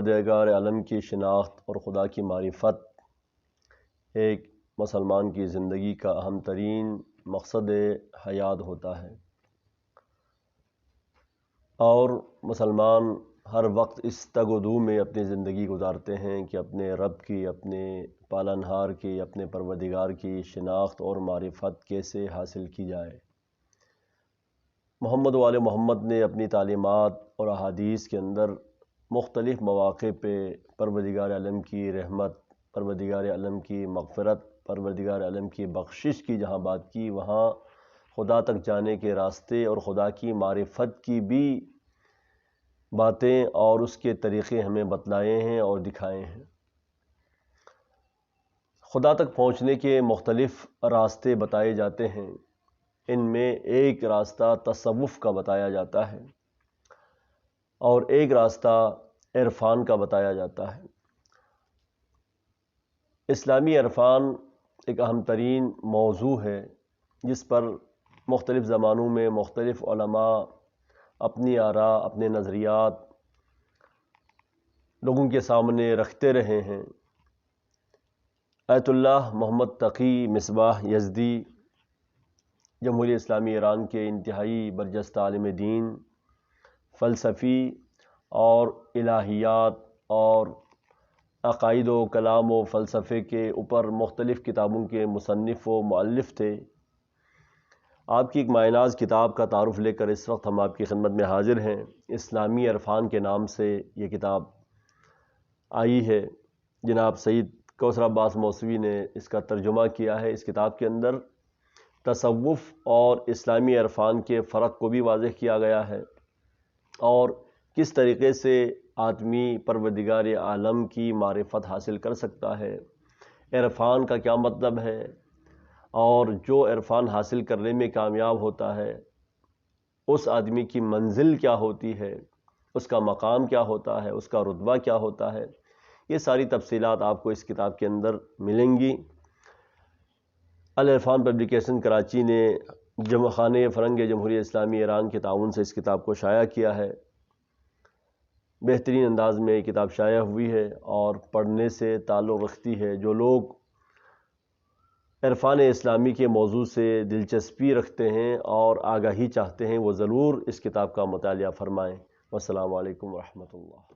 پروردگار عالم کی شناخت اور خدا کی معرفت ایک مسلمان کی زندگی کا اہم ترین مقصد حیات ہوتا ہے، اور مسلمان ہر وقت اس تگ و دو میں اپنی زندگی گزارتے ہیں کہ اپنے رب کی، اپنے پالنہار کی، اپنے پروردگار کی شناخت اور معرفت کیسے حاصل کی جائے۔ محمد و آل محمد نے اپنی تعلیمات اور احادیث کے اندر مختلف مواقع پہ پروردگار عالم کی رحمت، پروردگار عالم کی مغفرت، پروردگار عالم کی بخشش کی جہاں بات کی، وہاں خدا تک جانے کے راستے اور خدا کی معرفت کی بھی باتیں اور اس کے طریقے ہمیں بتلائے ہیں اور دکھائے ہیں۔ خدا تک پہنچنے کے مختلف راستے بتائے جاتے ہیں، ان میں ایک راستہ تصوف کا بتایا جاتا ہے اور ایک راستہ عرفان کا بتایا جاتا ہے۔ اسلامی عرفان ایک اہم ترین موضوع ہے جس پر مختلف زمانوں میں مختلف علماء اپنی آراء، اپنے نظریات لوگوں کے سامنے رکھتے رہے ہیں۔ آیت اللہ محمد تقی مصباح یزدی جمہوریہ اسلامی ایران کے انتہائی برجستہ عالم دین، فلسفی اور الہیات اور عقائد و کلام و فلسفے کے اوپر مختلف کتابوں کے مصنف و مؤلف تھے۔ آپ کی ایک مایہ ناز کتاب کا تعارف لے کر اس وقت ہم آپ کی خدمت میں حاضر ہیں۔ اسلامی عرفان کے نام سے یہ کتاب آئی ہے۔ جناب سید کوثر عباس موسوی نے اس کا ترجمہ کیا ہے۔ اس کتاب کے اندر تصوف اور اسلامی عرفان کے فرق کو بھی واضح کیا گیا ہے، اور کس طریقے سے آدمی پروردگار عالم کی معرفت حاصل کر سکتا ہے، عرفان کا کیا مطلب ہے، اور جو عرفان حاصل کرنے میں کامیاب ہوتا ہے اس آدمی کی منزل کیا ہوتی ہے، اس کا مقام کیا ہوتا ہے، اس کا رتبہ کیا ہوتا ہے، یہ ساری تفصیلات آپ کو اس کتاب کے اندر ملیں گی۔ العرفان پبلیکیشن کراچی نے جمع خانہ فرنگ جمہوریہ اسلامی ایران کے تعاون سے اس کتاب کو شائع کیا ہے۔ بہترین انداز میں یہ کتاب شائع ہوئی ہے اور پڑھنے سے تعلق رکھتی ہے۔ جو لوگ عرفان اسلامی کے موضوع سے دلچسپی رکھتے ہیں اور آگاہی چاہتے ہیں وہ ضرور اس کتاب کا مطالعہ فرمائیں۔ والسلام علیکم ورحمۃ اللہ۔